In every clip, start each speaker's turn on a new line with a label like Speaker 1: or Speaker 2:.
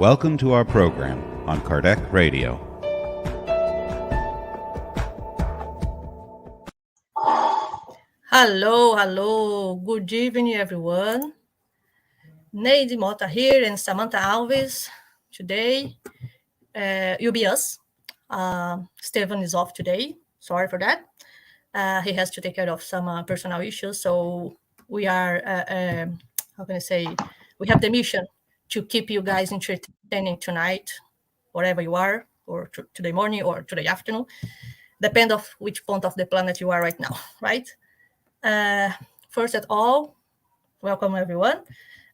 Speaker 1: Welcome to our program on Kardec Radio.
Speaker 2: Hello. Good evening, everyone. Neide, Mota here, and Samanta Alves. Today, you'll be us. Stephen is off today. Sorry for that. He has to take care of some personal issues. So we are, how can I say, we have the mission to keep you guys entertaining tonight, wherever you are, or today morning or today afternoon, depend of which point of the planet you are right now, right? First of all, welcome everyone.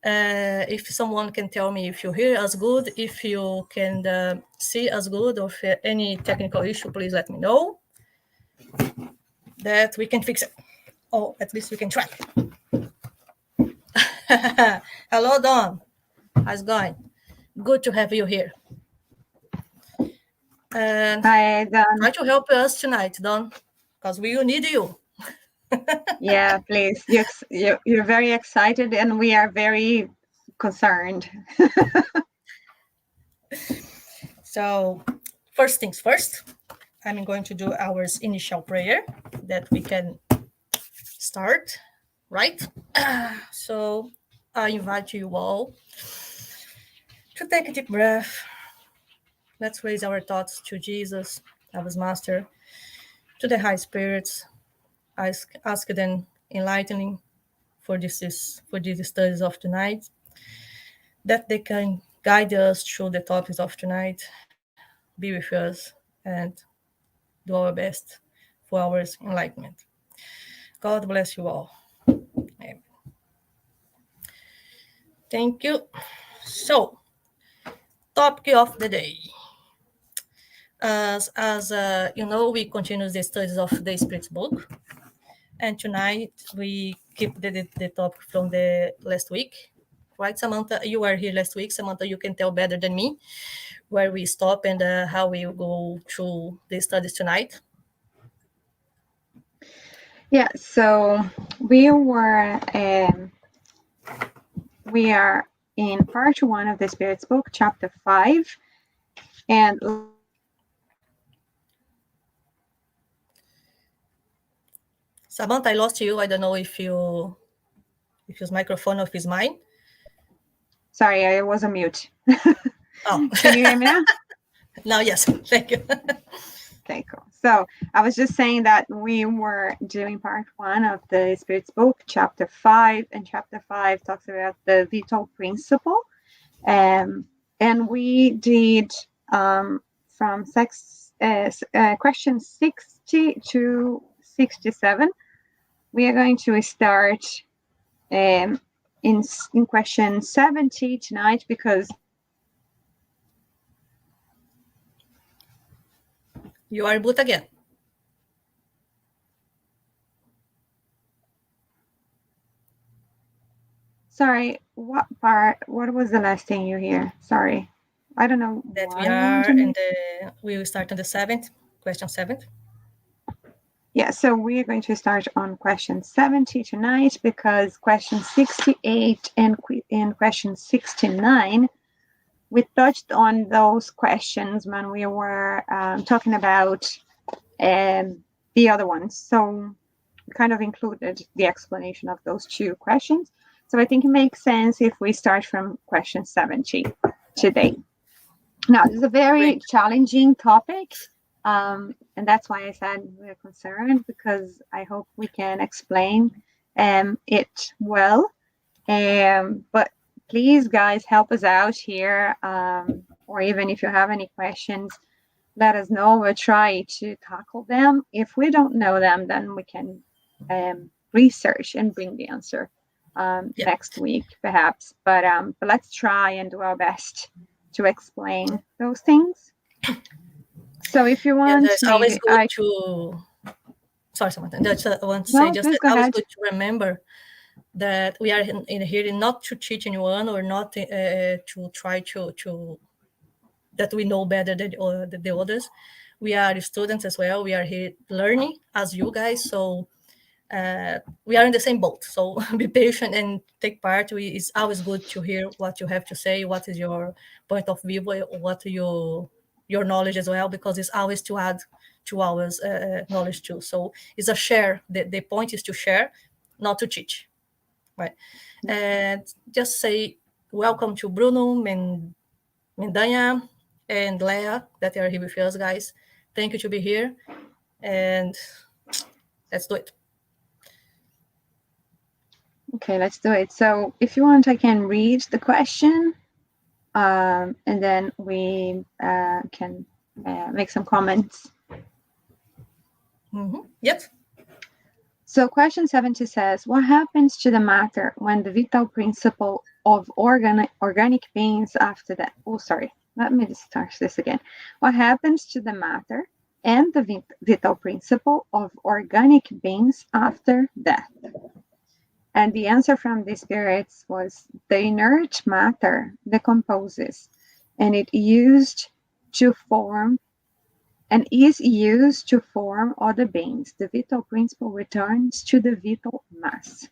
Speaker 2: If someone can tell me if you hear us good, if you can see us good, or if any technical issue, please let me know that we can fix it, or at least we can try. Hello, Don. How's it going? Good to have you here. And
Speaker 3: hi, Don.
Speaker 2: Try to help us tonight, Don, because we will need you.
Speaker 3: Yeah, please. You're very excited, and we are very concerned.
Speaker 2: So, first things first, I'm going to do our initial prayer that we can start, right? So, I invite you all to take a deep breath. Let's raise our thoughts to Jesus, our Master, to the high spirits. Ask them enlightening for these studies of tonight, that they can guide us through the topics of tonight, be with us, and do our best for our enlightenment. God bless you all. Amen. Thank you. So, topic of the day. As you know, we continue the studies of the Spiritist book. And tonight, we keep the topic from the last week. Right, Samanta? You were here last week. Samanta, you can tell better than me where we stop and how we go through the studies tonight.
Speaker 3: Yeah, so we are in part 1 of the Spirit's book, chapter 5, and
Speaker 2: Samantha, I lost you. I don't know if his microphone or if it's mine.
Speaker 3: Sorry, I was on mute.
Speaker 2: Oh,
Speaker 3: can you hear me now?
Speaker 2: Now, yes. Thank you.
Speaker 3: Okay, cool. So I was just saying that we were doing part 1 of the Spirit's book, chapter 5, and chapter 5 talks about the vital principle. And we did from question 60 to 67. We are going to start in question 70 tonight, because
Speaker 2: you are boot again.
Speaker 3: Sorry, what was the last thing you hear? Sorry, I don't know.
Speaker 2: That we will start on the 7th, question 7th.
Speaker 3: Yeah, so we are going to start on question 70 tonight, because question 68 and question 69, we touched on those questions when we were talking about the other ones. So we kind of included the explanation of those 2 questions. So I think it makes sense if we start from question 70 today. Now, this is a very challenging topic. And that's why I said we're concerned, because I hope we can explain it well. But please, guys, help us out here. Or even if you have any questions, let us know. We'll try to tackle them. If we don't know them, then we can research and bring the answer next week, perhaps. But let's try and do our best to explain those things. So if you want,
Speaker 2: it's always good to. Sorry, Samantha. I want to say just that it's always good to remember that we are in here not to teach anyone, or not to try to that we know better than the others. We are students as well. We are here learning as you guys. So we are in the same boat. So be patient and take part. It's always good to hear what you have to say, what is your point of view, what your knowledge as well, because it's always to add to our knowledge too. So it's a share. The point is to share, not to teach, right? And just say welcome to Bruno, Mendanha, and Leah that are here with us, guys. Thank you to be here, and let's do it.
Speaker 3: Okay, let's do it. So if you want, I can read the question, and then we can make some comments.
Speaker 2: Yep.
Speaker 3: So question 70 says, what happens to the matter when the vital principle of organic beings after that? Oh, sorry. Let me start this again. What happens to the matter and the vital principle of organic beings after death? And the answer from the spirits was the inert matter decomposes and it is used to form other beings. The vital principle returns to the vital mass.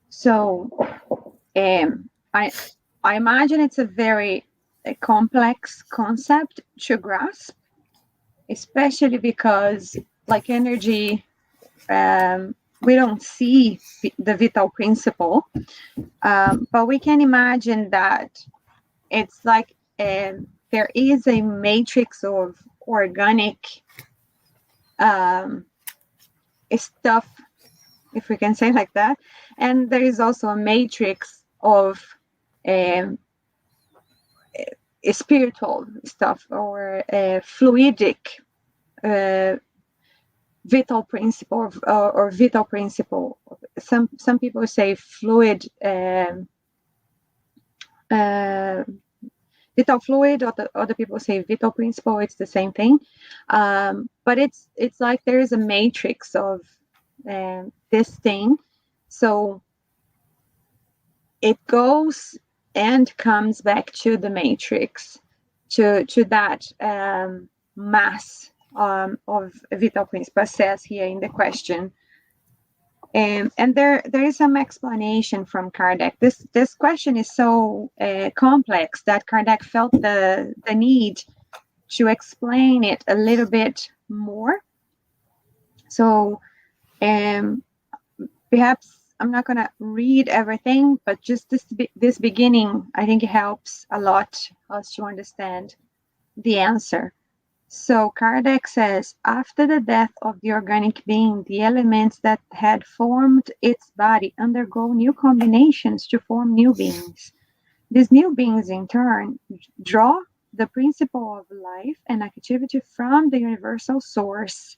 Speaker 3: So I imagine it's a very complex concept to grasp, especially because like energy, we don't see the vital principle, but we can imagine that it's like there is a matrix of organic stuff, if we can say like that, and there is also a matrix of spiritual stuff or fluidic vital principle or vital principle. Some people say fluid, vital fluid, or other people say vital principle. It's the same thing, but it's like there is a matrix of this thing, so it goes and comes back to the matrix, to that mass of vital principle, says here in the question. And there is some explanation from Kardec. This question is so complex that Kardec felt the need to explain it a little bit more. So perhaps I'm not going to read everything, but just this beginning, I think it helps a lot us to understand the answer. So Kardec says, after the death of the organic being, the elements that had formed its body undergo new combinations to form new beings. These new beings, in turn, draw the principle of life and activity from the universal source.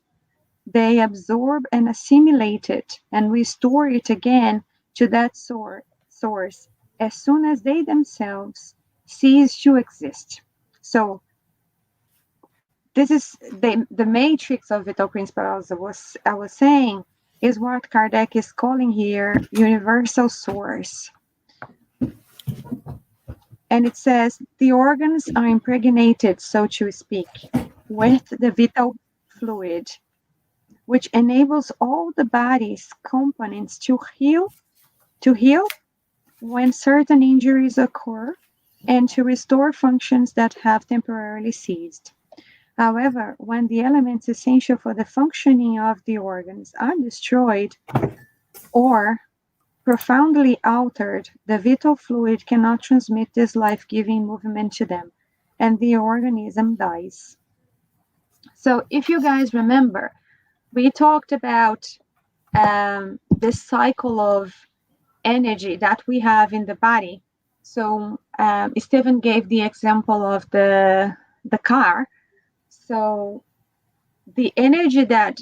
Speaker 3: They absorb and assimilate it and restore it again to that source as soon as they themselves cease to exist. So this is the matrix of vital principles I was saying, is what Kardec is calling here universal source. And it says the organs are impregnated, so to speak, with the vital fluid, which enables all the body's components to heal when certain injuries occur and to restore functions that have temporarily ceased. However, when the elements essential for the functioning of the organs are destroyed or profoundly altered, the vital fluid cannot transmit this life-giving movement to them, and the organism dies. So if you guys remember, we talked about this cycle of energy that we have in the body. So Stephen gave the example of the car. So the energy that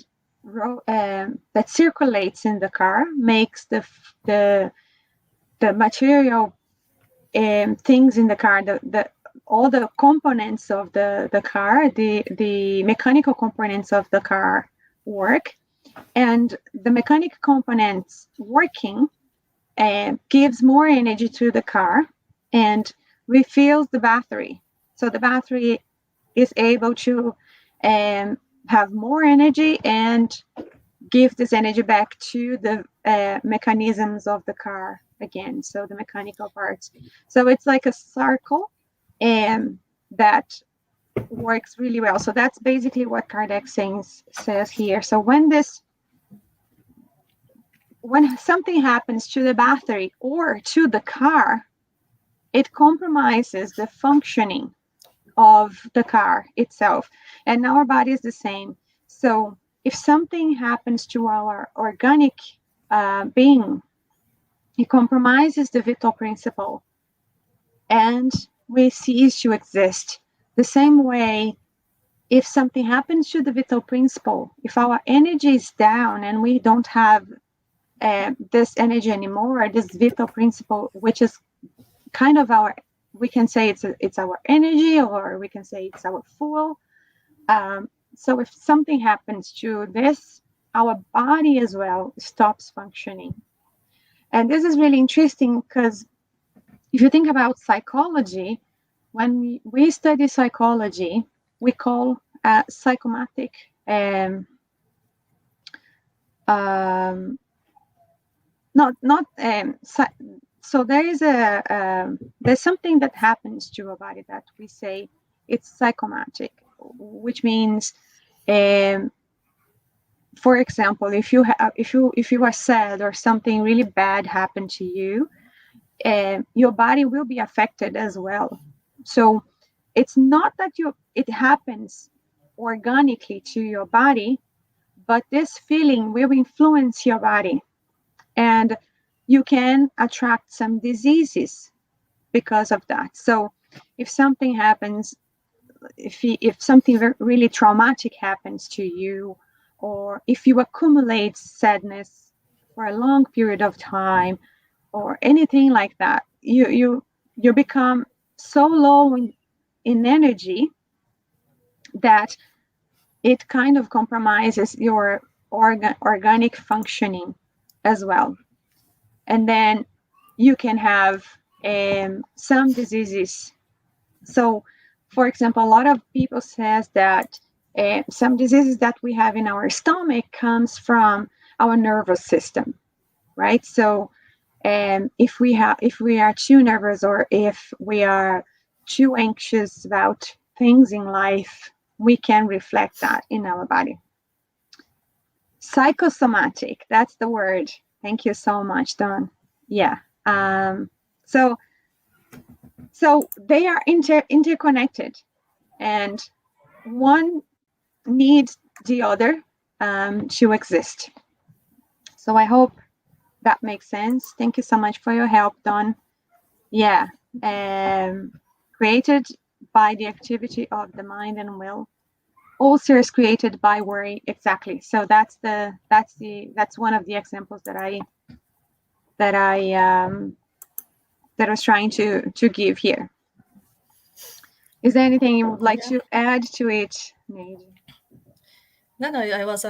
Speaker 3: circulates in the car makes the material things in the car, all the components of the car, the mechanical components of the car work, and the mechanical components working gives more energy to the car and refills the battery. So the battery is able to have more energy and give this energy back to the mechanisms of the car again, so the mechanical parts. So it's like a circle that works really well. So that's basically what Kardec says here. So when something happens to the battery or to the car, it compromises the functioning of the car itself. And our body is the same. So if something happens to our organic being, it compromises the vital principle and we cease to exist. The same way, if something happens to the vital principle, if our energy is down and we don't have this energy anymore, this vital principle, which is kind of we can say it's our energy, or we can say it's our fuel. So if something happens to this, our body as well stops functioning. And this is really interesting because if you think about psychology, when we study psychology, we call psychomatic so there's something that happens to a body that we say it's psychomatic, which means, for example, if you are sad or something really bad happened to you, your body will be affected as well. So it's not that it happens organically to your body, but this feeling will influence your body, and you can attract some diseases because of that. So if something happens, if something really traumatic happens to you, or if you accumulate sadness for a long period of time, or anything like that, you become so low in energy that it kind of compromises your organic functioning as well. And then you can have some diseases. So, for example, a lot of people says that some diseases that we have in our stomach comes from our nervous system, right? So if we are too nervous, or if we are too anxious about things in life, we can reflect that in our body. Psychosomatic, that's the word. Thank you so much, Don. Yeah. So they are interconnected, and one needs the other to exist. So I hope that makes sense. Thank you so much for your help, Don. Yeah. Created by the activity of the mind and will. Ulcer is created by worry. Exactly. So that's one of the examples that I was trying to give here. Is there anything you would like to add to it, Neide?
Speaker 2: No, I was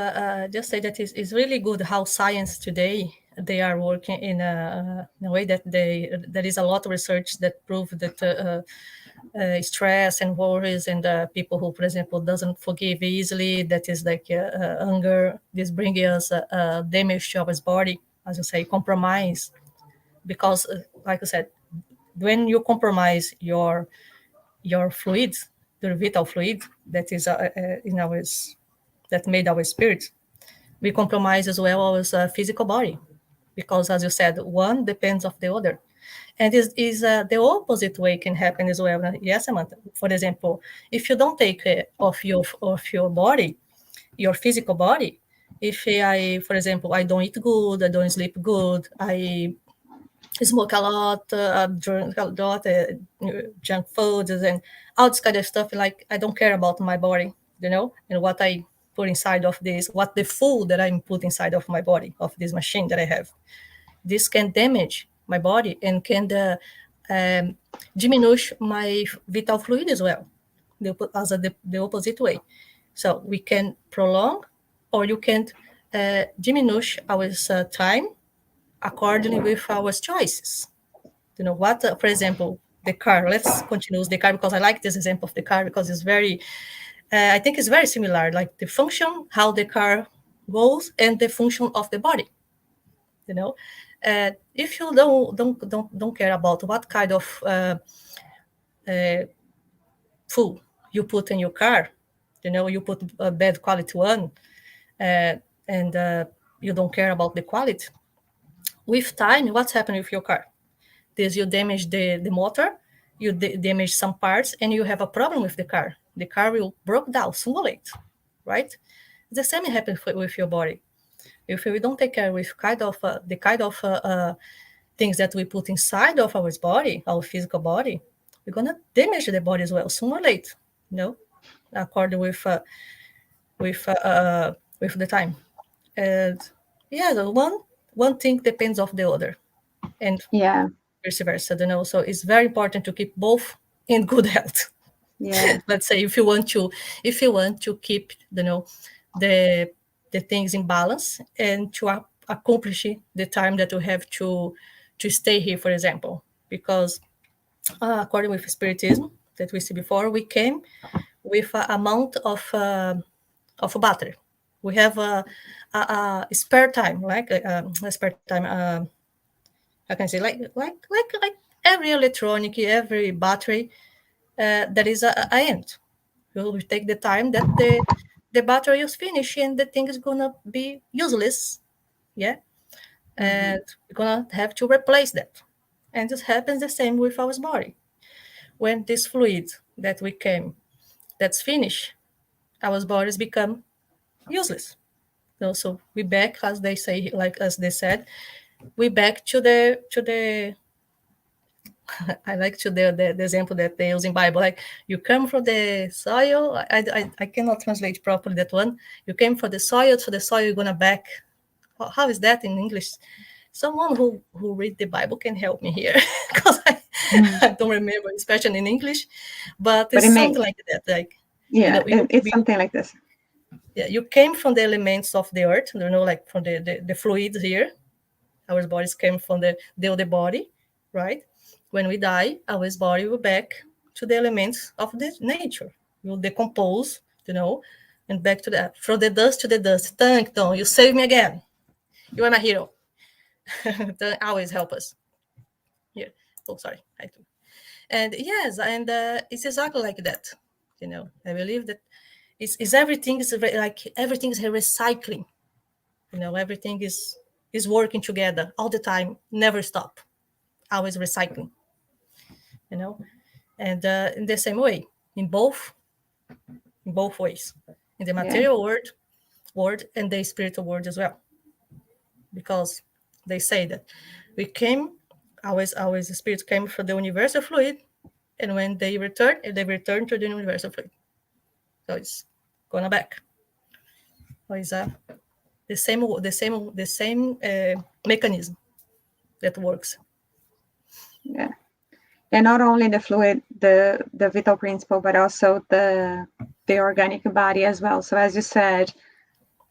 Speaker 2: just say that it's really good how science today, they are working in a way that there is a lot of research that prove that stress and worries and people who, for example, doesn't forgive easily, that is like anger, this brings us damage to our body, as you say, compromise. Because like I said, when you compromise your fluids, the vital fluid that is in our, that made our spirit, we compromise as well our physical body, because as you said, one depends of the other. And is the opposite way can happen as well. Yes, Samanta. For example, if you don't take care of your body, your physical body, if for example, I don't eat good, I don't sleep good, I smoke a lot, drink a lot, junk foods and all this kind of stuff, like I don't care about my body, and what I put inside of this, what the food that I'm put inside of my body, of this machine that I have. This can damage my body and can diminish my vital fluid as well, the opposite way. So we can prolong, or you can diminish our time accordingly with our choices. What, for example, the car. Let's continue with the car, because I like this example of the car, because it's very, I think it's very similar, like the function, how the car goals and the function of the body. If you don't care about what kind of food you put in your car, you put a bad quality one, and you don't care about the quality. With time, what's happening with your car? You damage the motor, you damage some parts, and you have a problem with the car. The car will break down sooner or later, right? The same happens with your body. If we don't take care with the kind of things that we put inside of our body, our physical body, we're gonna damage the body as well sooner or later. According with the time. And the one thing depends of the other, and vice versa. So it's very important to keep both in good health. Let's say if you want to keep the things in balance and to accomplish the time that you have to stay here, for example, because according with Spiritism that we see before, we came with an amount of battery. We have a spare time, like a spare time. I can say like every electronic, every battery, there is a end. We take the time that the battery is finished and the thing is gonna be useless, and we're gonna have to replace that. And this happens the same with our body. When this fluid that we came, that's finished, our bodies become useless. So we back, as they say, like as they said, we back to the I like to the example that they use in Bible, like you come from the soil. I cannot translate properly that one. You came from the soil, so the soil you're gonna back. How is that in English? Someone who read the Bible can help me here, because I don't remember, especially in English, but it's something like that. Like
Speaker 3: it's something like this.
Speaker 2: Yeah, you came from the elements of the earth, like from the fluids here. Our bodies came from the body, right? When we die, our body will back to the elements of the nature. Will decompose, and back to that. From the dust to the dust. Thank you. You saved me again. You are my hero. Always help us. Here. Oh, sorry. And yes, and it's exactly like that. I believe that it's everything is like everything is recycling. Everything is working together all the time, never stop, always recycling. And in the same way, in both ways, in the material world and the spiritual world as well, because they say that we came always the spirit came from the universal fluid, and when they return to the universal fluid. So it's going back. So it's the same mechanism that works.
Speaker 3: Yeah. And not only the fluid, the vital principle, but also the organic body as well. So as you said,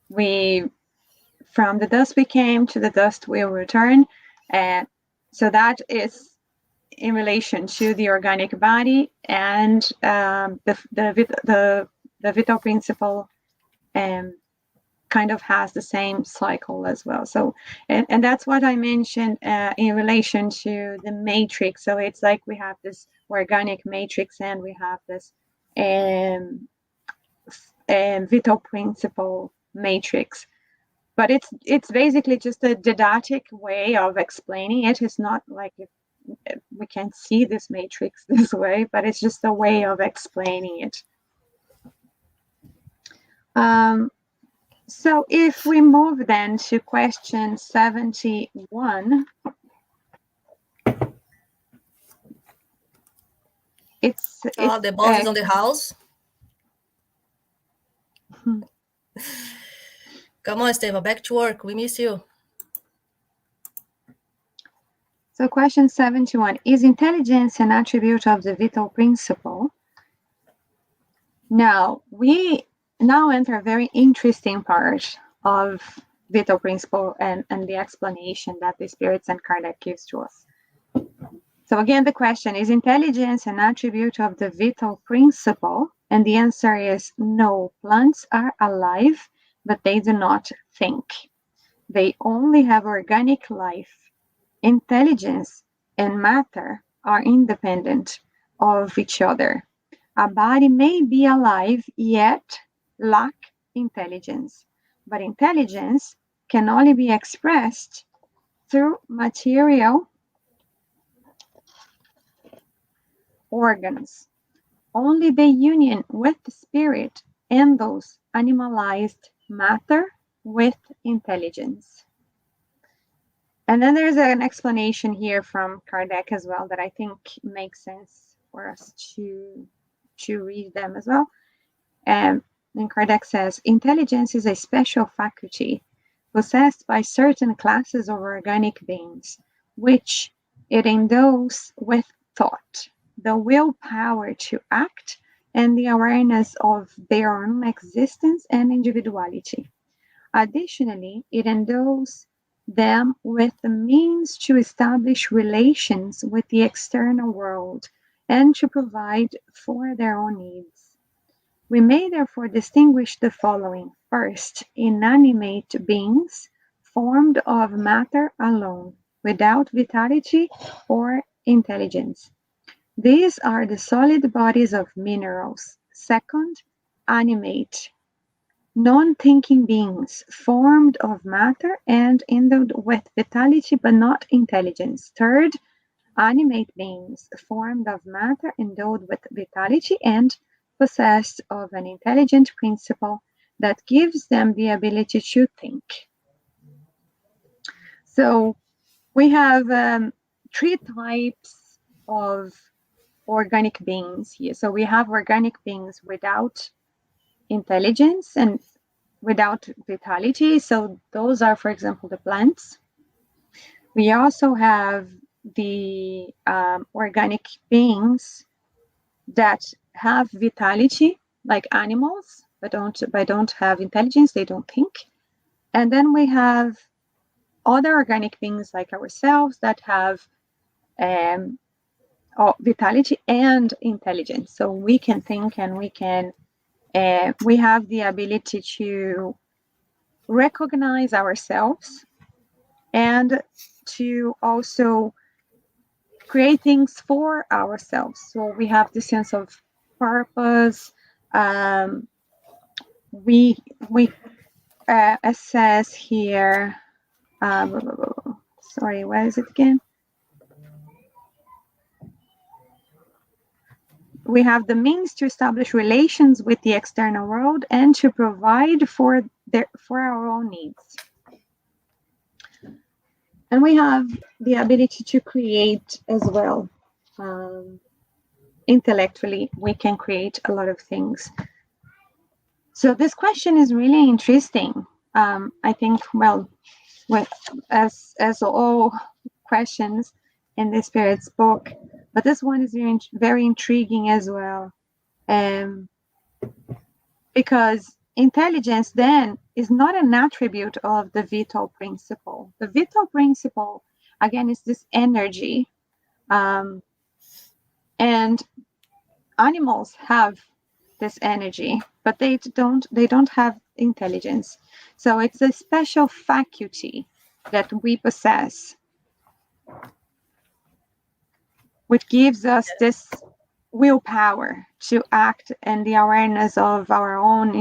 Speaker 3: from the dust we came, to the dust we will return. And so that is in relation to the organic body, and the vital principle kind of has the same cycle as well. So, and that's what I mentioned in relation to the matrix. So it's like we have this organic matrix and we have this vital principle matrix. But it's basically just a didactic way of explaining it. It's not like we can see this matrix this way, but it's just a way of explaining it. So if we move then to question 71, it's
Speaker 2: the boss is on the house. Come on, Esteva, back to work. We miss you.
Speaker 3: So question 71, is intelligence an attribute of the vital principle? Now, we enter a very interesting part of vital principle and the explanation that the spirits and Kardec gives to us. So again, the question, is intelligence an attribute of the vital principle? And the answer is no. Plants are alive but they do not think. They only have organic life. Intelligence and matter are independent of each other. A body may be alive yet lack intelligence, but intelligence can only be expressed through material organs. Only the union with the spirit endowes animalized matter with intelligence. And then there's an explanation here from Kardec as well that I think makes sense for us to read them as well. And Kardec says, intelligence is a special faculty possessed by certain classes of organic beings, which it endows with thought, the willpower to act, and the awareness of their own existence and individuality. Additionally, it endows them with the means to establish relations with the external world and to provide for their own needs. We may therefore distinguish the following. First, inanimate beings formed of matter alone, without vitality or intelligence. These are the solid bodies of minerals. Second, animate, non-thinking beings formed of matter and endowed with vitality but not intelligence. Third, animate beings formed of matter endowed with vitality and possessed of an intelligent principle that gives them the ability to think. So we have three types of organic beings here. So we have organic beings without intelligence and without vitality. So those are, for example, the plants. We also have the organic beings that have vitality, like animals, but don't have intelligence. They don't think. And then we have other organic beings like ourselves that have vitality and intelligence. So we can think and we have the ability to recognize ourselves and to also create things for ourselves. So we have the sense of purpose. We assess here. Sorry, where is it again? We have the means to establish relations with the external world and to provide for our own needs. And we have the ability to create as well. Intellectually, we can create a lot of things. So this question is really interesting. I think, well, as all questions in the Spirit's book, but this one is very intriguing as well, because intelligence then is not an attribute of the vital principle. The vital principle, again, is this energy, and animals have this energy, but they don't have intelligence. So it's a special faculty that we possess, which gives us this willpower to act and the awareness of our own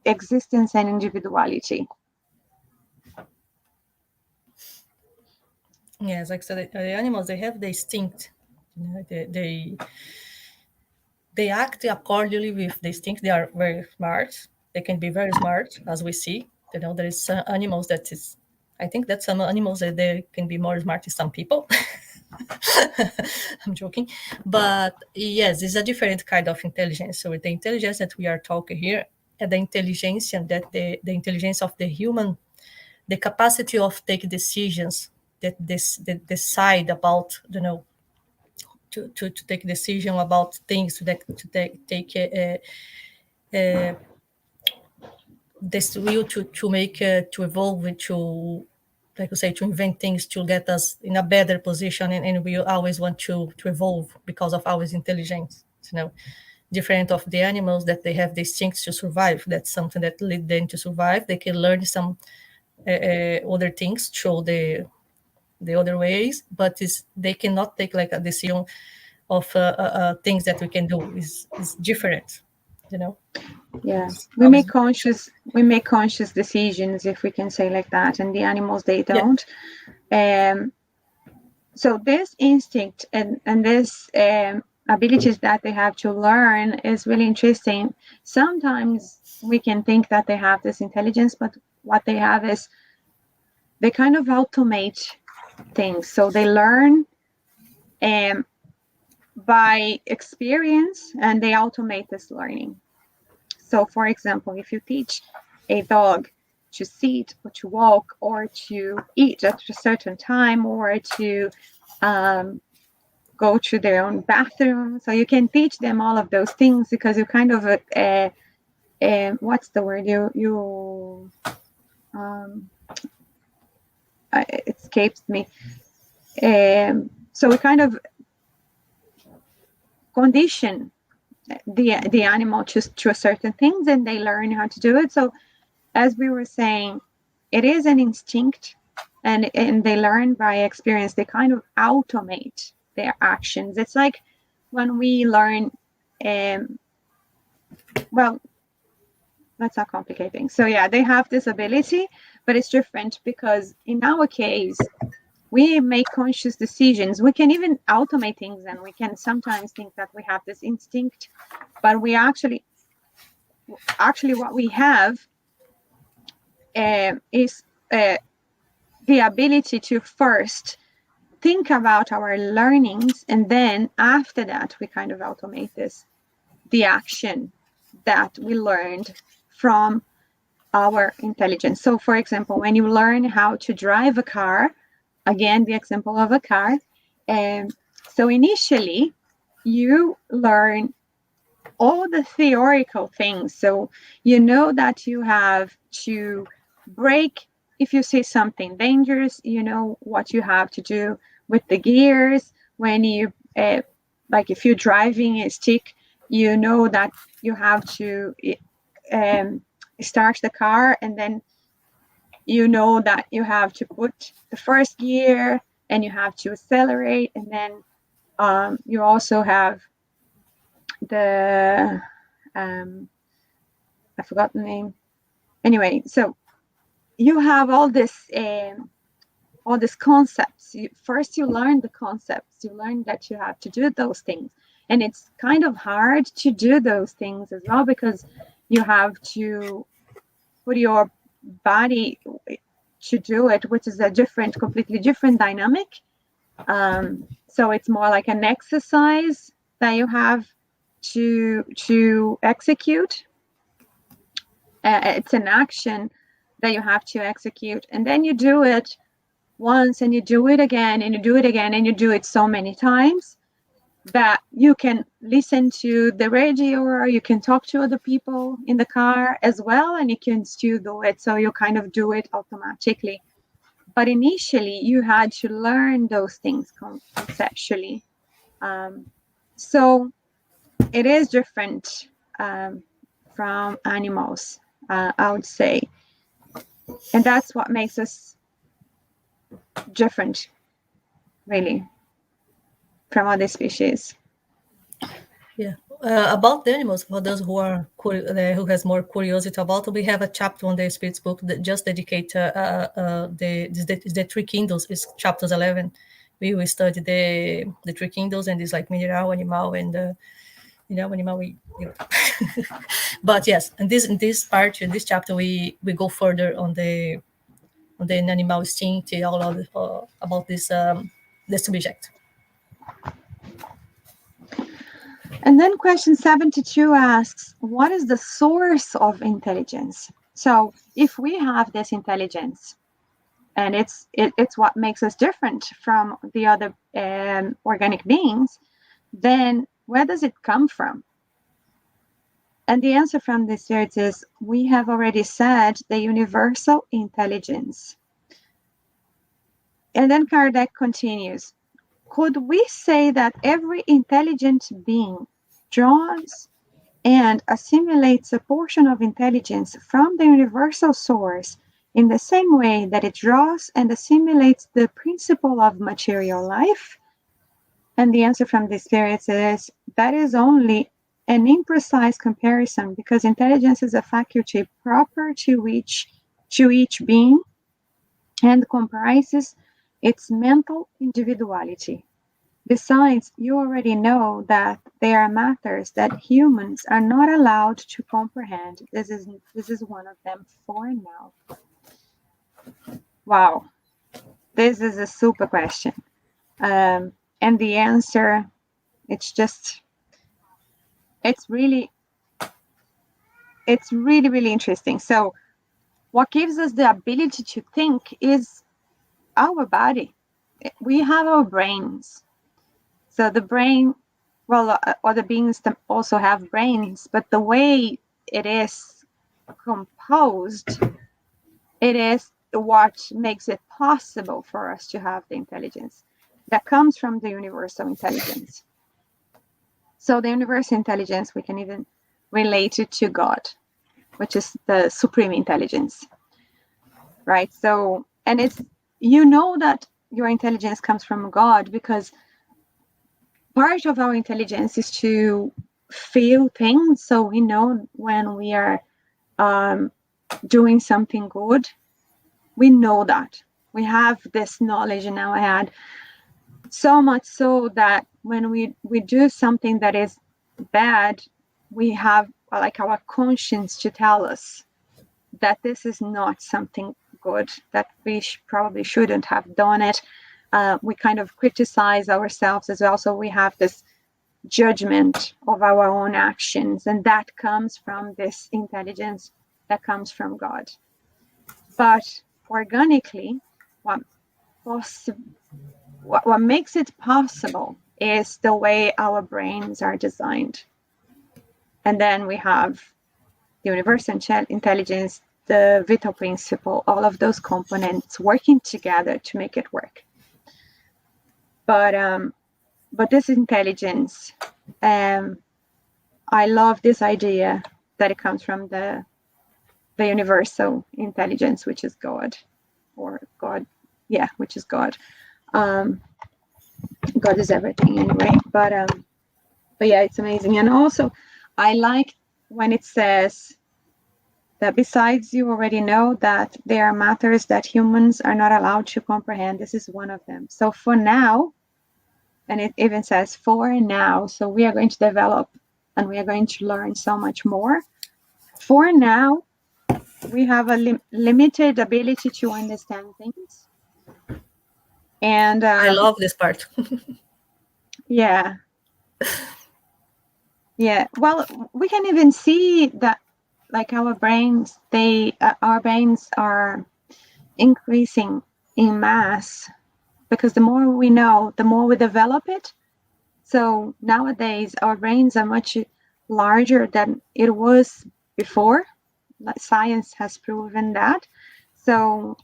Speaker 3: existence and individuality.
Speaker 2: Yes, like I said, the animals, they have the instinct. You know, they act accordingly with the instinct. They are very smart. They can be very smart, as we see. You know, there is some animals that is. I think that some animals that they can be more smart than some people. I'm joking, but yes, it's a different kind of intelligence. So the intelligence that we are talking here, and the intelligence that the intelligence of the human, the capacity of take decisions, that decide about, you know, to take decision about things, to take this will to make to evolve, to, like you say, to invent things to get us in a better position, and we always want to evolve because of our intelligence, you know. different of the animals, that they have the instinct to survive. That's something that lead them to survive. They can learn some other things, show the other ways, but they cannot take like a decision of things that we can do. Is different, you know.
Speaker 3: Yeah,
Speaker 2: It's
Speaker 3: we
Speaker 2: always-
Speaker 3: make conscious decisions, if we can say like that, and the animals, they
Speaker 2: Yeah.
Speaker 3: don't. So this instinct and this abilities that they have to learn is really interesting. Sometimes we can think that they have this intelligence, but what they have is they kind of automate things. So they learn by experience, and they automate this learning. So, for example, if you teach a dog to sit or to walk or to eat at a certain time or to go to their own bathroom, so you can teach them all of those things, because you kind of what's the word, it escapes me. So we kind of condition the animal to a certain things, and they learn how to do it. So as we were saying, it is an instinct, and they learn by experience. They kind of automate their actions. It's like when we learn, well, let's not complicate things. So yeah, they have this ability, but it's different, because in our case, we make conscious decisions. We can even automate things, and we can sometimes think that we have this instinct, but we actually what we have is the ability to first think about our learnings, and then after that we kind of automate the action that we learned from our intelligence. So for example, when you learn how to drive a car, again, the example of a car, so initially you learn all the theoretical things. So you know that you have to brake if you see something dangerous. You know what you have to do with the gears. When you like if you're driving a stick, you know that you have to start the car, and then you know that you have to put the first gear, and you have to accelerate, and then you also have the I forgot the name. Anyway, so you have all this concepts. First you learn the concepts. You learn that you have to do those things, and it's kind of hard to do those things as well, because you have to put your body to do it, which is a completely different dynamic. So it's more like an exercise that you have to execute. It's an action that you have to execute, and then you do it once, and you do it again, and you do it again, and you do it so many times that you can listen to the radio, or you can talk to other people in the car as well, and you can still do it. So you kind of do it automatically. But initially you had to learn those things conceptually. So it is different from animals, I would say. And that's what makes us different, really, from other species.
Speaker 2: Yeah. About the animals, for those who are who has more curiosity about, we have a chapter on the Spirit's book that just dedicate the three kingdoms. Is chapters 11. We will study the three kingdoms, and it's like mineral, animal, and animal. But yes, in this part, in this chapter, we go further on the animal instinct, all of about this subject.
Speaker 3: And then question 72 asks, what is the source of intelligence? So if we have this intelligence, and it's what makes us different from the other organic beings, then where does it come from? And the answer from this series is, we have already said, the universal intelligence. And then Kardec continues, could we say that every intelligent being draws and assimilates a portion of intelligence from the universal source in the same way that it draws and assimilates the principle of material life? And the answer from the spirits is that is only an imprecise comparison, because intelligence is a faculty proper to each being and comprises its mental individuality. Besides, you already know that there are matters that humans are not allowed to comprehend. This is one of them for now. Wow, this is a super question. And the answer, it's really, really interesting. So what gives us the ability to think is our body. We have our brains. So the brain, well, other beings also have brains, but the way it is composed, it is what makes it possible for us to have the intelligence that comes from the universal intelligence. So the universal intelligence, we can even relate it to God, which is the supreme intelligence, right? So, and it's, you know that your intelligence comes from God because part of our intelligence is to feel things. So we know when we are doing something good. We know that. We have this knowledge in our head. So much so that when we do something that is bad, we have like our conscience to tell us that this is not something good, that we probably shouldn't have done it. We kind of criticize ourselves as well. So we have this judgment of our own actions, and that comes from this intelligence that comes from God. But organically, what makes it possible is the way our brains are designed. And then we have the universal intelligence, the vital principle, all of those components working together to make it work. But this intelligence, I love this idea that it comes from the universal intelligence, which is God, or God, yeah, which is God. God is everything anyway. But yeah, it's amazing. And also, I like when it says that besides, you already know that there are matters that humans are not allowed to comprehend. This is one of them. So for now, and it even says for now, so we are going to develop and we are going to learn so much more. For now, we have a limited ability to understand things. And
Speaker 2: I love this part.
Speaker 3: yeah. Yeah. Well, we can even see that, like our brains, our brains are increasing in mass, because the more we know, the more we develop it. So nowadays, our brains are much larger than it was before. Science has proven that. So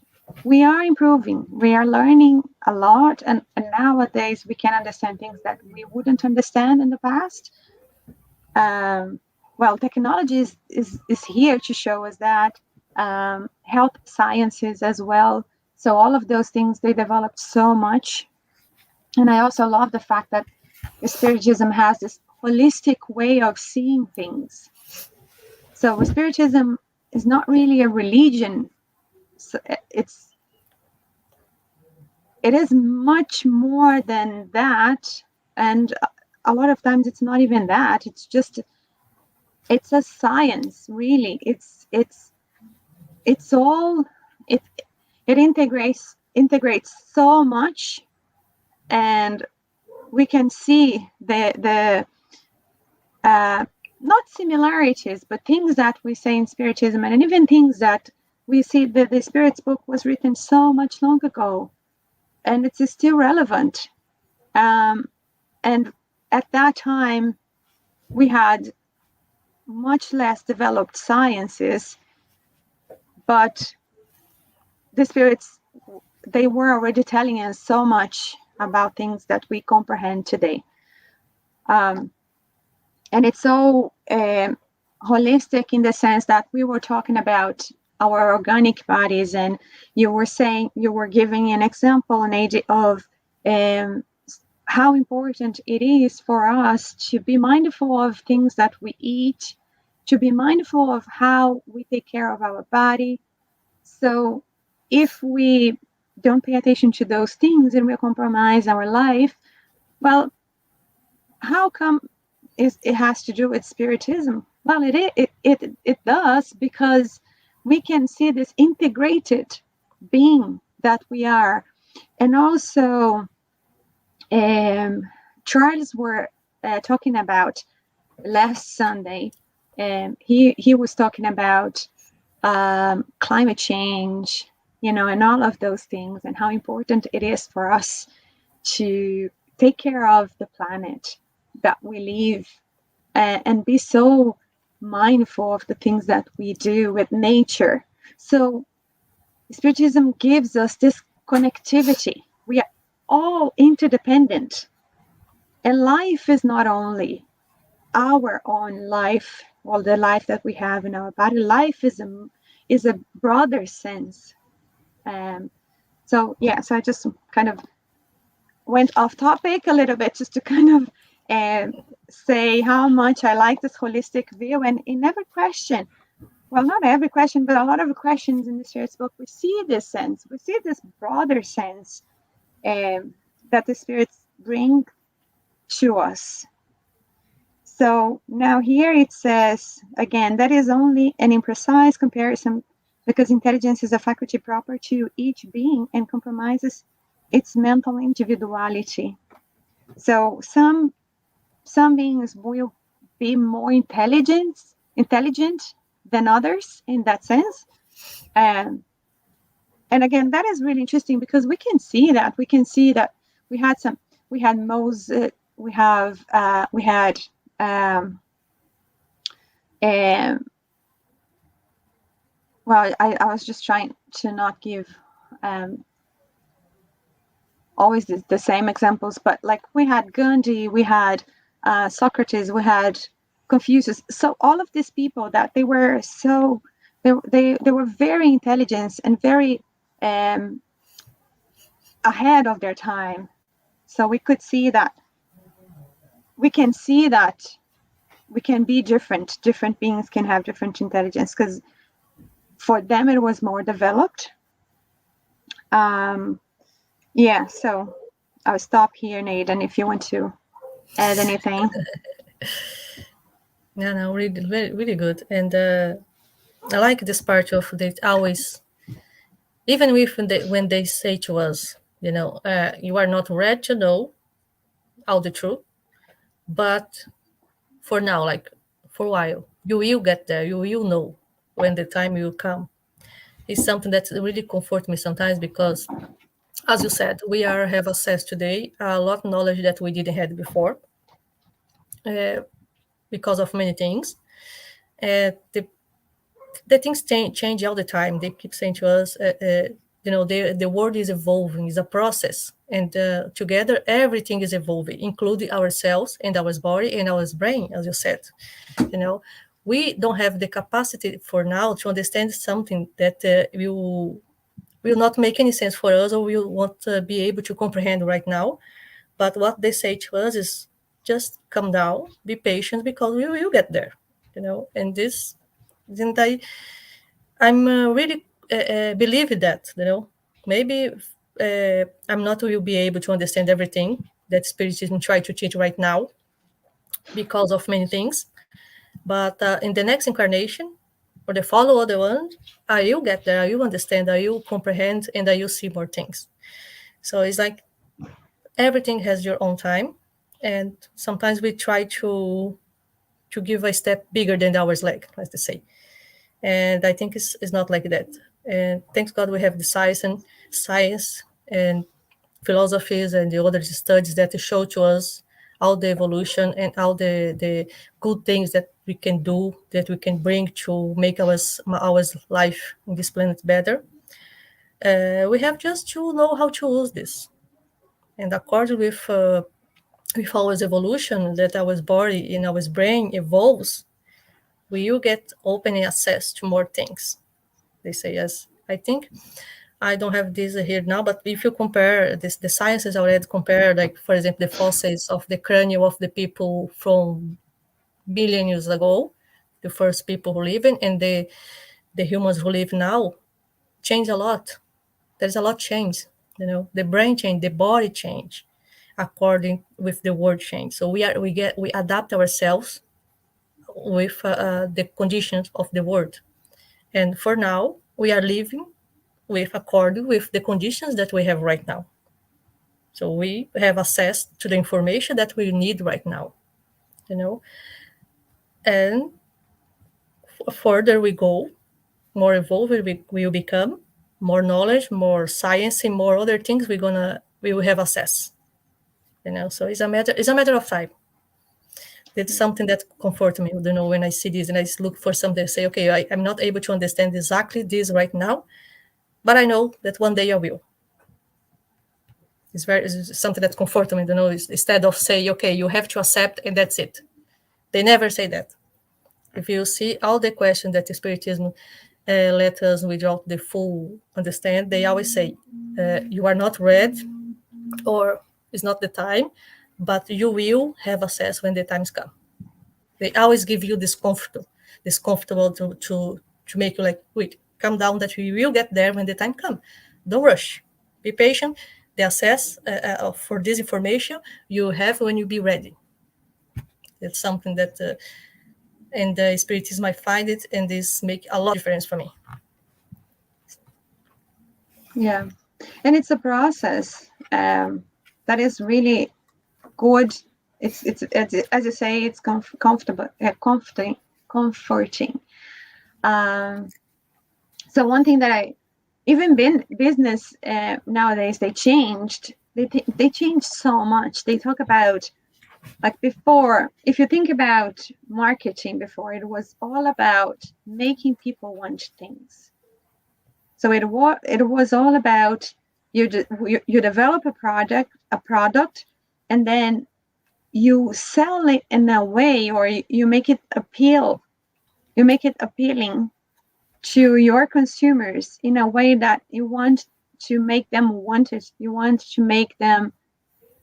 Speaker 3: we are improving. We are learning a lot. And nowadays, we can understand things that we wouldn't understand in the past. Well, technology is here to show us that. Health sciences as well. So all of those things, they developed so much. And I also love the fact that Spiritism has this holistic way of seeing things. So Spiritism is not really a religion. So it is much more than that. And a lot of times it's not even that. It's a science, really. It integrates so much, and we can see the not similarities, but things that we say in Spiritism, and even things that we see that the Spirit's book was written so much long ago, and it's still relevant. And at that time, we had much less developed sciences, but the Spirits, they were already telling us so much about things that we comprehend today. and it's so holistic in the sense that we were talking about our organic bodies, and you were giving an example, Neide, of how important it is for us to be mindful of things that we eat, to be mindful of how we take care of our body. So if we don't pay attention to those things and we compromise our life, well, how come it has to do with Spiritism? Well, it does, because we can see this integrated being that we are. And also, Charles were talking about last Sunday. He was talking about climate change, and all of those things, and how important it is for us to take care of the planet that we live, and be so mindful of the things that we do with nature. So Spiritism gives us this connectivity. We are all interdependent, and life is not only our own life, or the life that we have in our body. Life is a broader sense. So I just kind of went off topic a little bit, just to kind of say how much I like this holistic view. And in every question, well, not every question, but a lot of the questions in the Spirit's book, we see this sense, we see this broader sense that the Spirits bring to us. So now here it says, again, that is only an imprecise comparison, because intelligence is a faculty proper to each being and compromises its mental individuality. So some beings will be more intelligent than others in that sense. And again, that is really interesting, because we can see that we had Moses, we had well, I was just trying to not give always the same examples, but like we had Gandhi, we had Socrates, we had Confucius. So all of these people that they were very intelligent and very ahead of their time. So we can see that we can be different beings can have different intelligence, because for them it was more developed. So I'll stop here, Neide, and if you want to add anything.
Speaker 2: No, really, really, really good. And I like this part of they always, even when they say to us, you are not ready to know all the truth, but for now, like for a while, you will get there. You will know when the time will come. It's something that really comforts me sometimes, because, as you said, we have access today a lot of knowledge that we didn't have before, because of many things. The things change all the time. They keep saying to us, the world is evolving, it's a process, and together everything is evolving, including ourselves and our body and our brain, as you said. We don't have the capacity for now to understand something that will not make any sense for us, or we won't be able to comprehend right now. But what they say to us is just calm down, be patient, because we will get there. And this, didn't I'm really believe that, maybe I'm not will be able to understand everything that Spiritism try to teach right now, because of many things. But in the next incarnation, or the follow other one, I will get there, I will understand, I will comprehend, and I will see more things. So it's like everything has your own time, and sometimes we try to give a step bigger than ours leg, let's say. And I think it's not like that. And thanks God we have the science and philosophies and the other studies that show to us all the evolution and all the good things that we can do, that we can bring to make our life in this planet better. We have just to know how to use this. And according with with our evolution, that our body and our brain evolves, we will get open access to more things. They say, yes. I think I don't have this here now, but if you compare this, the sciences already compare, like, for example, the fossils of the cranium of the people from billion years ago, the first people who live in, and the humans who live now, change a lot. There's a lot change, the brain change, the body change, according with the world change. So we adapt ourselves with the conditions of the world. And for now, we are living according with the conditions that we have right now. So we have access to the information that we need right now, and further we go, more evolved we will become, more knowledge, more science, and more other things we will have access. So it's a matter of time. It's something that comforts me, when I see this and I look for something, I say, okay, I'm not able to understand exactly this right now, but I know that one day I will. It's something that comforts me, instead of say, okay, you have to accept and that's it. They never say that. If you see all the questions that the Spiritism let us without the full understand, they always say, you are not ready, or it's not the time, but you will have access when the times come. They always give you this comfortable to make you like, wait, calm down, that we will get there when the time comes. Don't rush. Be patient. The access for this information you have when you be ready. It's something that in the Spiritism I find it, and this make a lot of difference for me.
Speaker 3: Yeah, and it's a process that is really good. It's as you say, it's comfortable, comforting. So one thing that even business nowadays, they changed. They changed so much. They talk about, like, before, if you think about marketing, before it was all about making people want things. So it was all about you develop a product, and then you sell it in a way, or you make it appealing to your consumers in a way that you want to make them want it. You want to make them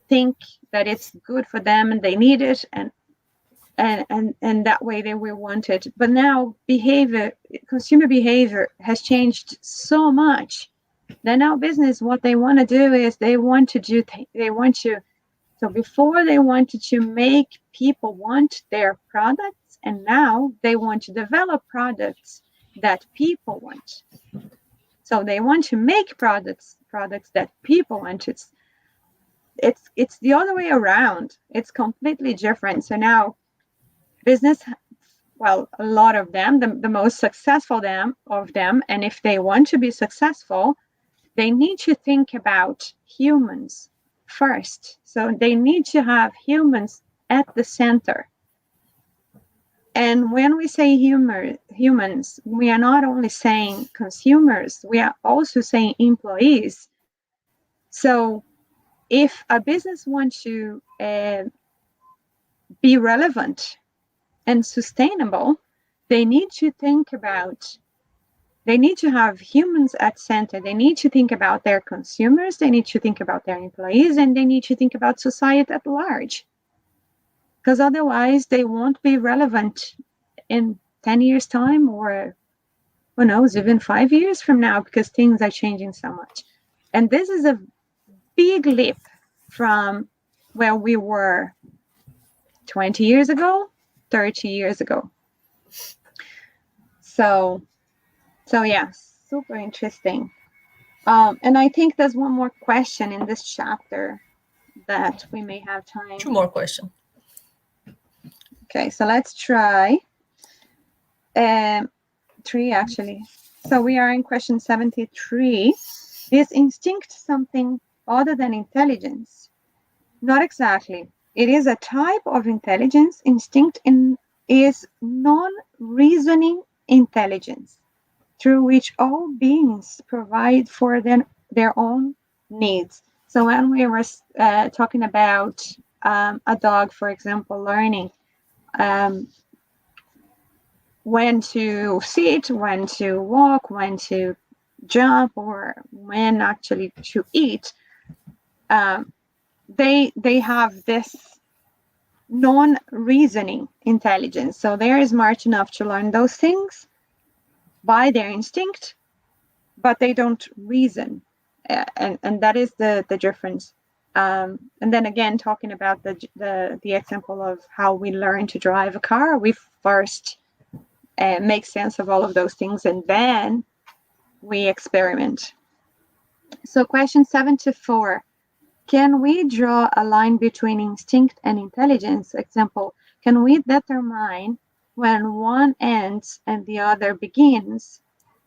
Speaker 3: think that it's good for them and they need it, and that way they will want it. But now consumer behavior has changed so much that now business, what they want to do is so before they wanted to make people want their products, and now they want to develop products that people want. So they want to make products that people want. It's the other way around. It's completely different. So now business, well, a lot of them, the most successful of them, and if they want to be successful, they need to think about humans first. So they need to have humans at the center. And when we say humans, we are not only saying consumers, we are also saying employees. So if a business wants to be relevant and sustainable, they need to have humans at center. They need to think about their consumers, they need to think about their employees, and they need to think about society at large. Because otherwise they won't be relevant in 10 years' time, or who knows, even 5 years from now, because things are changing so much. And this is a big leap from where we were 20 years ago, 30 years ago. So yeah, super interesting. And I think there's one more question in this chapter that we may have time.
Speaker 2: 2 more questions.
Speaker 3: Okay, so let's try 3 actually. So we are in question 73. Is instinct something other than intelligence? Not exactly. It is a type of intelligence. Instinct is non-reasoning intelligence, through which all beings provide for their own needs. So when we were talking about a dog, for example, learning when to sit, when to walk, when to jump, or when actually to eat, they have this non-reasoning intelligence. So they are smart enough to learn those things by their instinct, but they don't reason, and that is the difference. And then again, talking about the example of how we learn to drive a car, we first make sense of all of those things, and then we experiment. So question 74, can we draw a line between instinct and intelligence? Example, can we determine when one ends and the other begins?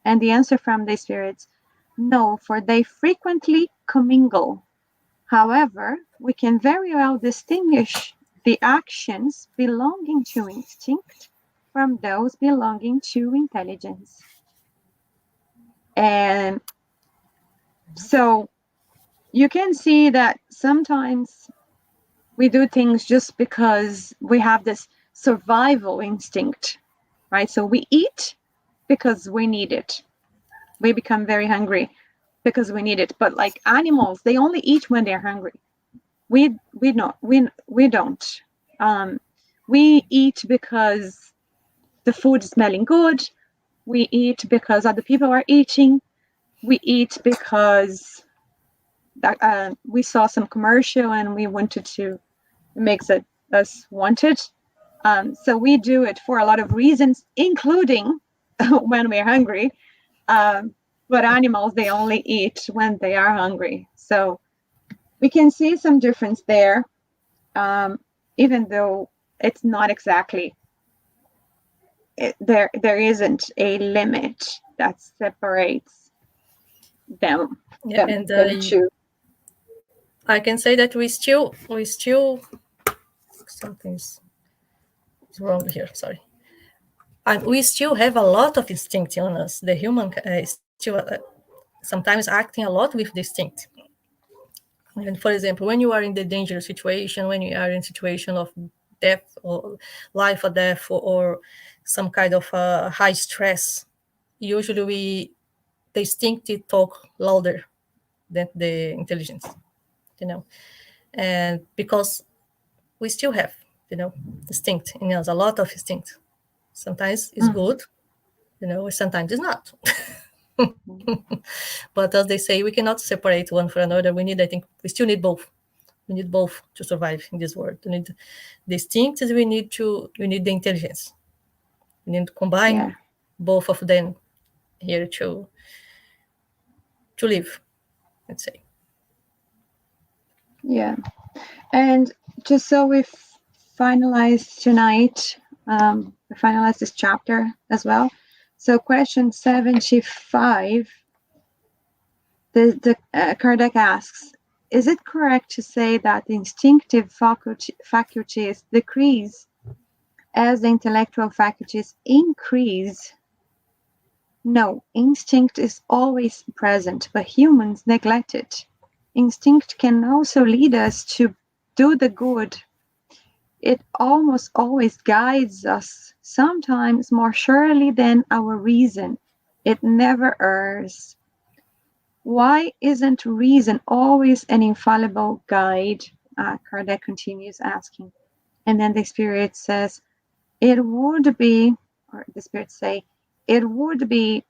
Speaker 3: And the answer from the spirits, no, for they frequently commingle. However, we can very well distinguish the actions belonging to instinct from those belonging to intelligence. And so you can see that sometimes we do things just because we have this survival instinct, right? So we eat because we need it. We become very hungry because we need it. But like animals, they only eat when they're hungry. We don't. We eat because the food is smelling good. We eat because other people are eating. We eat because we saw some commercial and we wanted to, it makes us want it. So we do it for a lot of reasons, including when we're hungry. But animals, they only eat when they are hungry. So we can see some difference there, even though it's not exactly, there isn't a limit that separates them.
Speaker 2: Yeah,
Speaker 3: them,
Speaker 2: and
Speaker 3: them two.
Speaker 2: I can say that we still something's wrong here. Sorry. We still have a lot of instinct on us. The human still sometimes acting a lot with instinct. And for example, when you are in the dangerous situation, when you are in a situation of death or life or death, or some kind of high stress, usually the instinct talk louder than the intelligence, and because we still have, instinct in us, a lot of instinct. Sometimes it's good, sometimes it's not. But as they say, we cannot separate one from another. I think we still need both. We need both to survive in this world. We need the instincts, we need the intelligence. We need to combine both of them here to live, let's say.
Speaker 3: Yeah. And just so we finalize tonight, we finalize this chapter as well. So question 75, Kardec asks, is it correct to say that the instinctive faculties decrease as the intellectual faculties increase? No, instinct is always present, but humans neglect it. Instinct can also lead us to do the good. It almost always guides us, sometimes more surely than our reason. It never errs. Why isn't reason always an infallible guide? Kardec continues asking. And then the Spirit says, it would be, or the Spirit say, it would be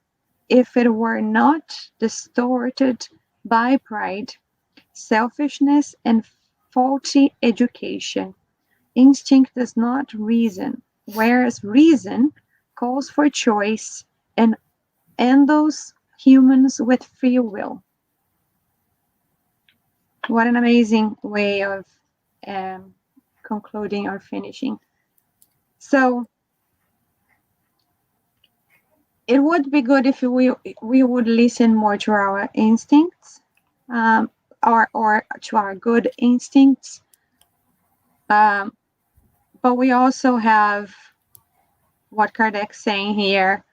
Speaker 3: if it were not distorted by pride, selfishness, and faulty education. Instinct does not reason, whereas reason calls for choice and those humans with free will. What an amazing way of concluding or finishing. So it would be good if we would listen more to our instincts, or to our good instincts. But we also have what Kardec's saying here.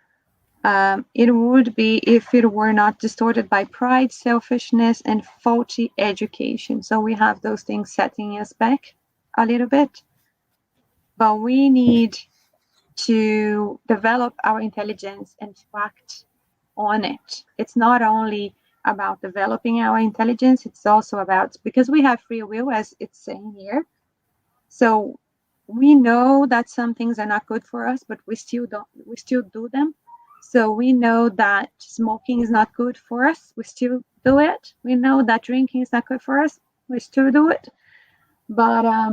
Speaker 3: It would be if it were not distorted by pride, selfishness, and faulty education. So we have those things setting us back. a little bit, but we need to develop our intelligence and to act on it. It's not only about developing our intelligence, it's also about, because we have free will, as it's saying here. So we know that some things are not good for us, but we still do them. So we know that smoking is not good for us, we still do it. We know that drinking is not good for us, we still do it. But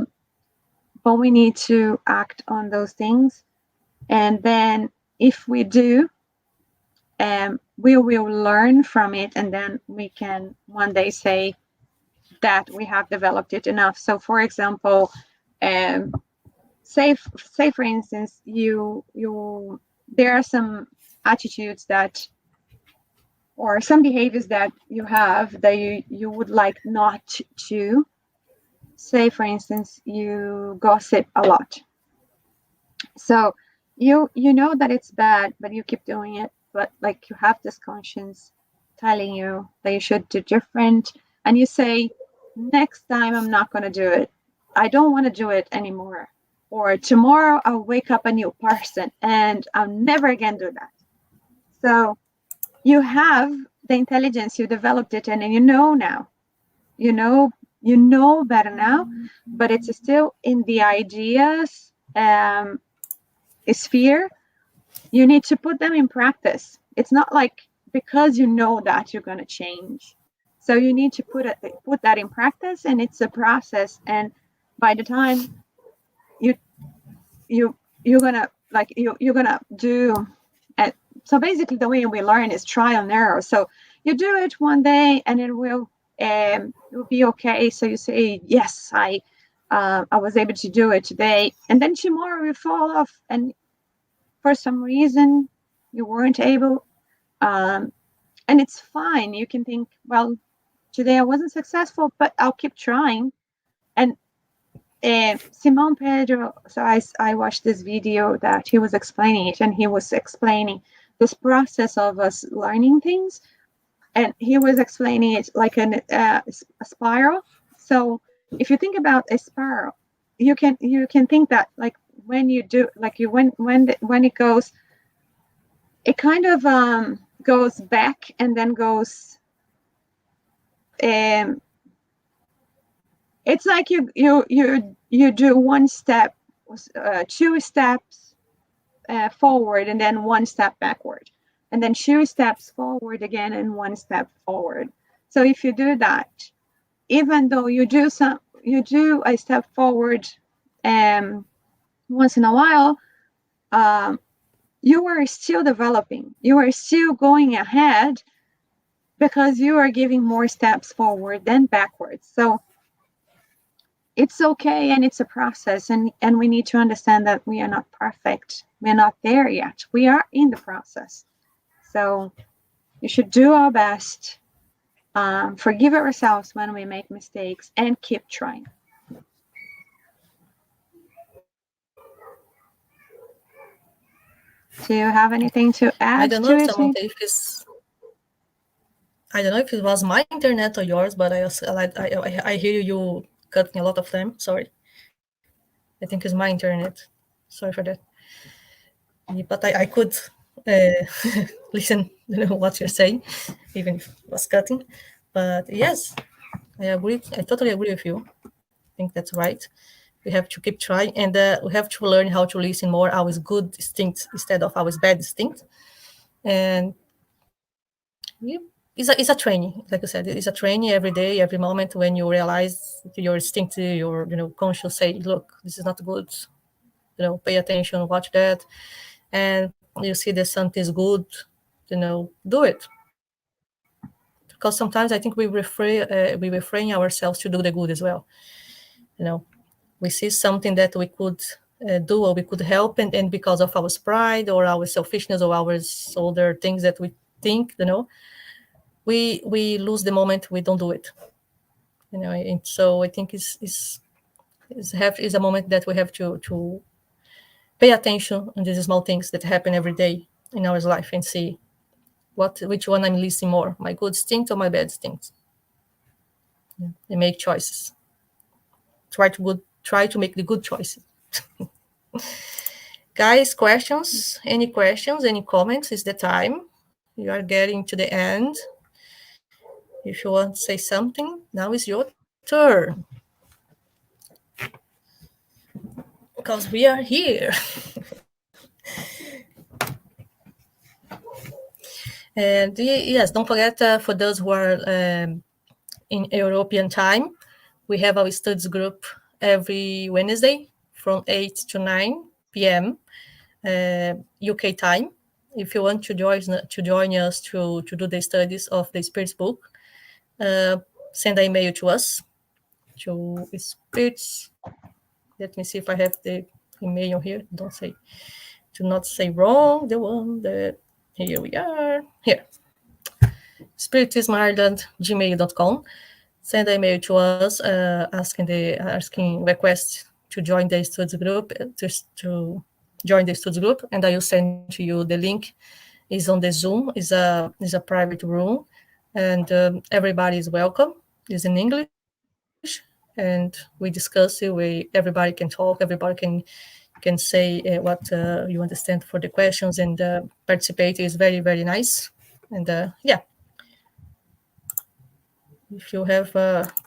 Speaker 3: we need to act on those things. And then if we do, we will learn from it, and then we can one day say that we have developed it enough. So for example, say for instance, there are some attitudes that, or some behaviors that you have that you would like not to. Say for instance, you gossip a lot. So you know that it's bad, but you keep doing it. But like, you have this conscience telling you that you should do different, and you say, next time I'm not going to do it. I don't want to do it anymore. Or tomorrow I'll wake up a new person and I'll never again do that. So you have the intelligence, you developed it, and you know now. You know better now, but it's still in the ideas sphere. You need to put them in practice. It's not like because you know that you're going to change. So you need to put that in practice, and it's a process. And by the time you're gonna do it. So basically, the way we learn is trial and error. So you do it one day, and it will be okay. So you say, yes, I was able to do it today, and then tomorrow you fall off, and for some reason you weren't able, and it's fine. You can think, well, today I wasn't successful, but I'll keep trying. And Simon Pedro, so I watched this video that he was explaining it, and he was explaining this process of us learning things, and he was explaining it like a spiral. So if you think about a spiral, you can think that, like, when you do, like, when it goes, it kind of goes back and then goes, it's like you do one step, 2 steps forward, and then 1 step backward, and then 2 steps forward again and 1 step forward. So if you do that, even though you do a step forward once in a while, you are still developing. You are still going ahead because you are giving more steps forward than backwards. So it's okay, and it's a process, and we need to understand that we are not perfect. We're not there yet. We are in the process. So you should do our best, forgive ourselves when we make mistakes, and keep trying. Do you have anything to add?
Speaker 2: I don't know, Samanta, I don't know if it was my internet or yours, but I hear you cutting a lot of time. Sorry. I think it's my internet. Sorry for that. But I could listen to what you're saying, even if it was cutting. But yes, I agree. I totally agree with you. I think that's right. We have to keep trying, and we have to learn how to listen more our good instincts instead of our bad instinct. And it's a training, like you said. It's a training every day, every moment, when you realize your instinct, your conscious say, look, this is not good. Pay attention, watch that, and you see that something is good, do it. Because sometimes I think we refrain ourselves to do the good as well. We see something that we could do or we could help, and because of our pride or our selfishness or our other things that we think, we lose the moment, we don't do it. And so I think is a moment that we have to pay attention on these small things that happen every day in our life, and see which one I'm listening more, my good instinct or my bad instinct. And make choices. Try to try to make the good choices. Guys, questions? Any questions? Any comments? Is the time. You are getting to the end. If you want to say something, now is your turn. Because we are here. And yes, don't forget, for those who are in European time, we have our studies group every Wednesday from 8 to 9 p.m. UK time. If you want to join us to do the studies of the Spiritist book, send an email to us, to Spirits. Let me see if I have the email here. Do not say wrong. The one that, here we are. Here. spiritismireland@gmail.com. Send an email to us asking request to join the studies group, to join the studies group, and I will send to you the link. Is on the Zoom. Is a private room, and everybody is welcome. It's in English, and we discuss it. Everybody can talk. Everybody can say what you understand for the questions, and participate. Is very, very nice. And yeah, if you have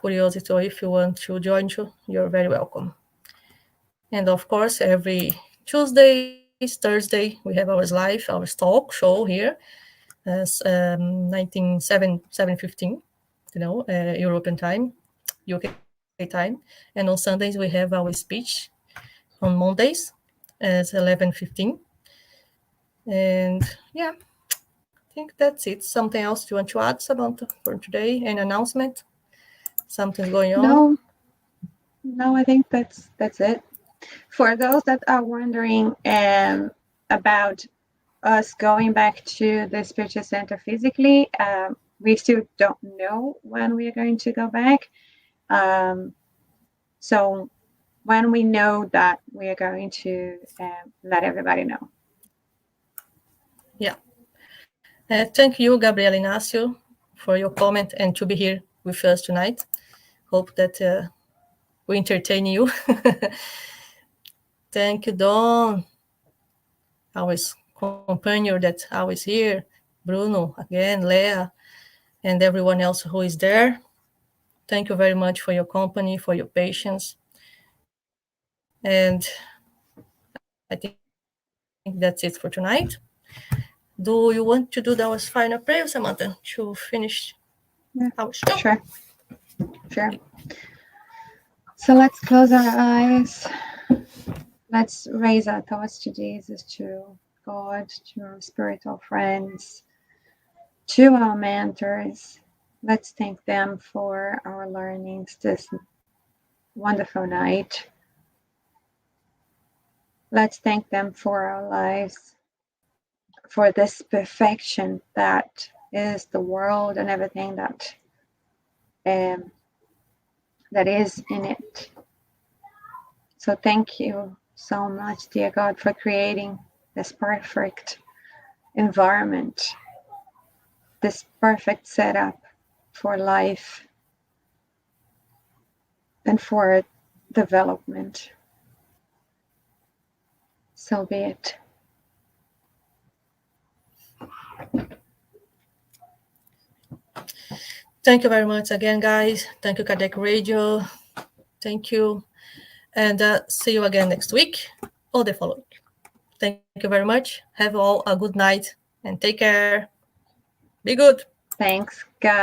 Speaker 2: curiosity or if you want to join, you're very welcome. And of course, every Tuesdays, Thursday, we have our talk show here, as 7:15, European time, UK time. And on Sundays, we have our speech on Mondays as 11:15. And yeah, I think that's it. Something else you want to add, Samanta, for today? An announcement? Something going on?
Speaker 3: No, I think that's it. For those that are wondering about us going back to the Spiritual Center physically, we still don't know when we are going to go back. So when we know that, we are going to let everybody know.
Speaker 2: Yeah. Thank you, Gabriel Inácio, for your comment and to be here with us tonight. Hope that we entertain you. Thank you, Dawn, our companion that's always here, Bruno, again, Lea, and everyone else who is there. Thank you very much for your company, for your patience. And I think that's it for tonight. Do you want to do our final prayer, Samanta, to finish our show?
Speaker 3: Sure. So let's close our eyes. Let's raise our thoughts to Jesus, to God, to our spiritual friends, to our mentors. Let's thank them for our learnings this wonderful night. Let's thank them for our lives, for this perfection that is the world and everything that is in it. So thank you so much, dear God, for creating this perfect environment, this perfect setup for life and for development. So be it.
Speaker 2: Thank you very much again, guys. Thank you, Kardec Radio. Thank you. And see you again next week or the following. Thank you very much. Have all a good night and take care. Be good.
Speaker 3: Thanks.